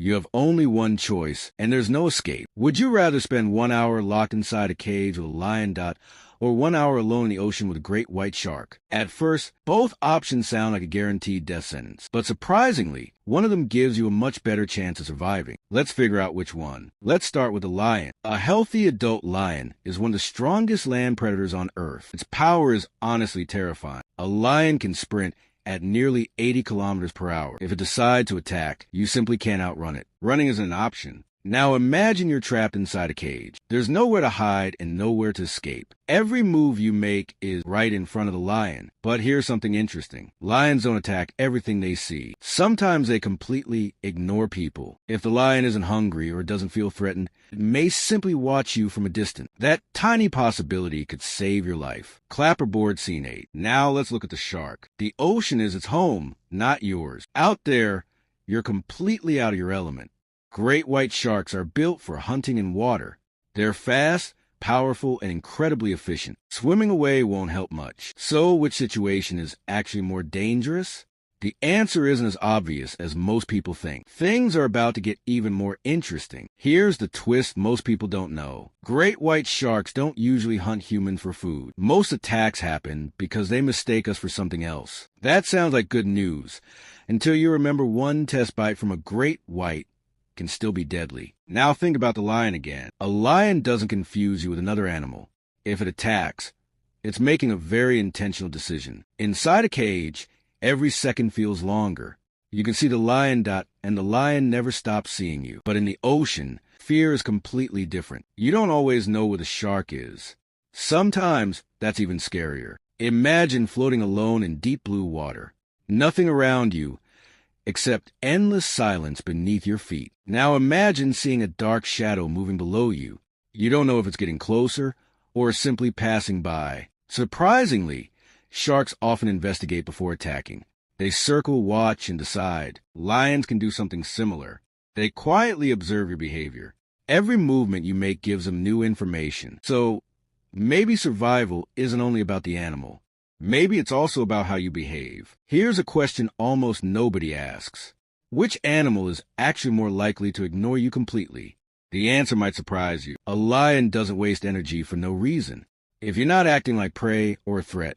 You have only one choice, and there's no escape. Would you rather spend 1 hour locked inside a cage with a lion, or 1 hour alone in the ocean with a great white shark? At first, both options sound like a guaranteed death sentence. But surprisingly, one of them gives you a much better chance of surviving. Let's figure out which one. Let's start with the lion. A healthy adult lion is one of the strongest land predators on Earth. Its power is honestly terrifying. A lion can sprint at nearly 80 kilometers per hour. If it decides to attack, you simply can't outrun it. Running isn't an option. Now imagine you're trapped inside a cage. There's nowhere to hide and nowhere to escape. Every move you make is right in front of the lion. But here's something interesting. Lions don't attack everything they see. Sometimes they completely ignore people. If the lion isn't hungry or doesn't feel threatened, it may simply watch you from a distance. That tiny possibility could save your life. Clapperboard Scene 8. Now let's look at the shark. The ocean is its home, not yours. Out there, you're completely out of your element. Great white sharks are built for hunting in water. They're fast, powerful, and incredibly efficient. Swimming away won't help much. So, which situation is actually more dangerous? The answer isn't as obvious as most people think. Things are about to get even more interesting. Here's the twist most people don't know. Great white sharks don't usually hunt humans for food. Most attacks happen because they mistake us for something else. That sounds like good news, until you remember one test bite from a great white can still be deadly. Now think about the lion again. A lion doesn't confuse you with another animal. If it attacks, it's making a very intentional decision. Inside a cage, every second feels longer. You can see the lion, and the lion never stops seeing you. But in the ocean, fear is completely different. You don't always know where the shark is. Sometimes that's even scarier. Imagine floating alone in deep blue water. Nothing around you except endless silence beneath your feet. Now imagine seeing a dark shadow moving below you. You don't know if it's getting closer or simply passing by. Surprisingly, sharks often investigate before attacking. They circle, watch, and decide. Lions can do something similar. They quietly observe your behavior. Every movement you make gives them new information. So maybe survival isn't only about the animal. Maybe it's also about how you behave. Here's a question almost nobody asks. Which animal is actually more likely to ignore you completely? The answer might surprise you. A lion doesn't waste energy for no reason. If you're not acting like prey or a threat,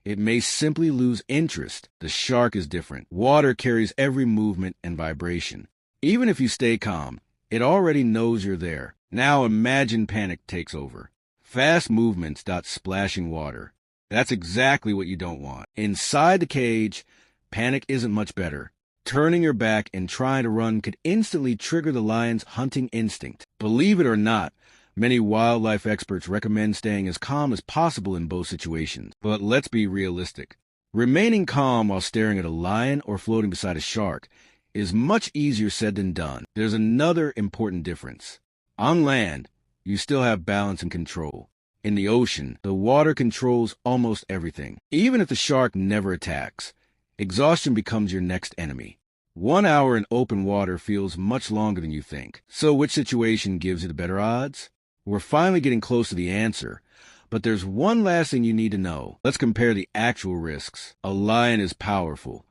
it may simply lose interest. The shark is different. Water carries every movement and vibration. Even if you stay calm, it already knows you're there. Now imagine panic takes over. Fast movements, splashing water. That's exactly what you don't want. Inside the cage, panic isn't much better. Turning your back and trying to run could instantly trigger the lion's hunting instinct. Believe it or not, many wildlife experts recommend staying as calm as possible in both situations. But let's be realistic. Remaining calm while staring at a lion or floating beside a shark is much easier said than done. There's another important difference. On land, you still have balance and control. In the ocean, the water controls almost everything. Even if the shark never attacks, exhaustion becomes your next enemy. 1 hour in open water feels much longer than you think. So which situation gives you the better odds? We're finally getting close to the answer, but there's one last thing you need to know. Let's compare the actual risks. A lion is powerful,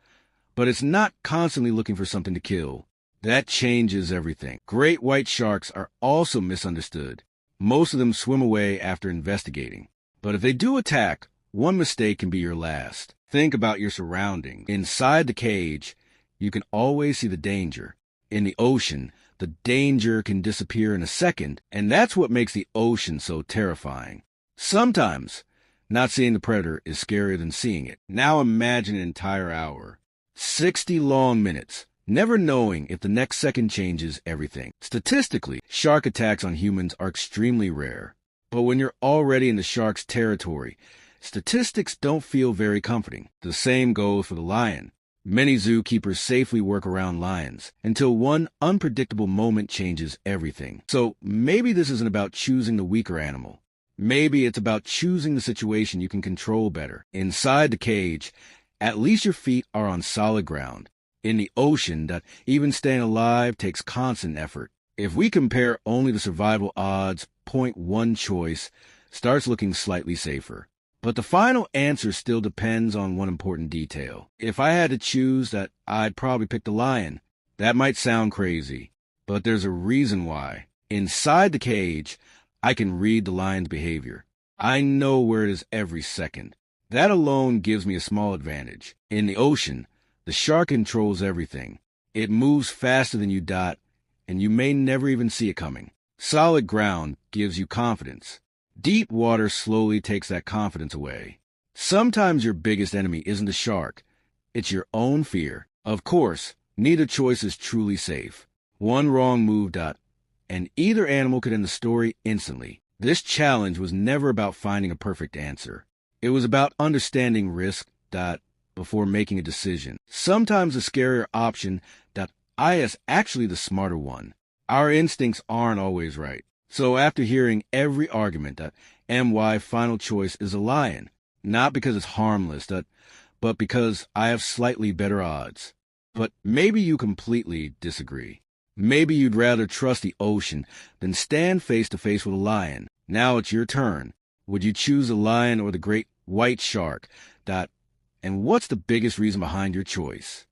but it's not constantly looking for something to kill. That changes everything. Great white sharks are also misunderstood. Most of them swim away after investigating. But if they do attack, one mistake can be your last. Think about your surroundings. Inside the cage, you can always see the danger. In the ocean, the danger can disappear in a second, and that's what makes the ocean so terrifying. Sometimes, not seeing the predator is scarier than seeing it. Now imagine an entire hour. 60 long minutes. Never knowing if the next second changes everything. Statistically, shark attacks on humans are extremely rare. But when you're already in the shark's territory, statistics don't feel very comforting. The same goes for the lion. Many zookeepers safely work around lions until one unpredictable moment changes everything. So maybe this isn't about choosing the weaker animal. Maybe it's about choosing the situation you can control better. Inside the cage, at least your feet are on solid ground. In the ocean, even staying alive takes constant effort. If we compare only the survival odds, point one choice starts looking slightly safer. But the final answer still depends on one important detail. If I had to choose, I'd probably pick the lion. That might sound crazy, but there's a reason why. Inside the cage, I can read the lion's behavior. I know where it is every second. That alone gives me a small advantage. In the ocean, the shark controls everything. It moves faster than you, and you may never even see it coming. Solid ground gives you confidence. Deep water slowly takes that confidence away. Sometimes your biggest enemy isn't the shark. It's your own fear. Of course, neither choice is truly safe. One wrong move, and either animal could end the story instantly. This challenge was never about finding a perfect answer. It was about understanding risk, before making a decision. Sometimes the scarier option, is actually the smarter one. Our instincts aren't always right. So after hearing every argument, MY final choice is a lion. Not because it's harmless, but because I have slightly better odds. But maybe you completely disagree. Maybe you'd rather trust the ocean than stand face to face with a lion. Now it's your turn. Would you choose a lion or the great white shark? And what's the biggest reason behind your choice?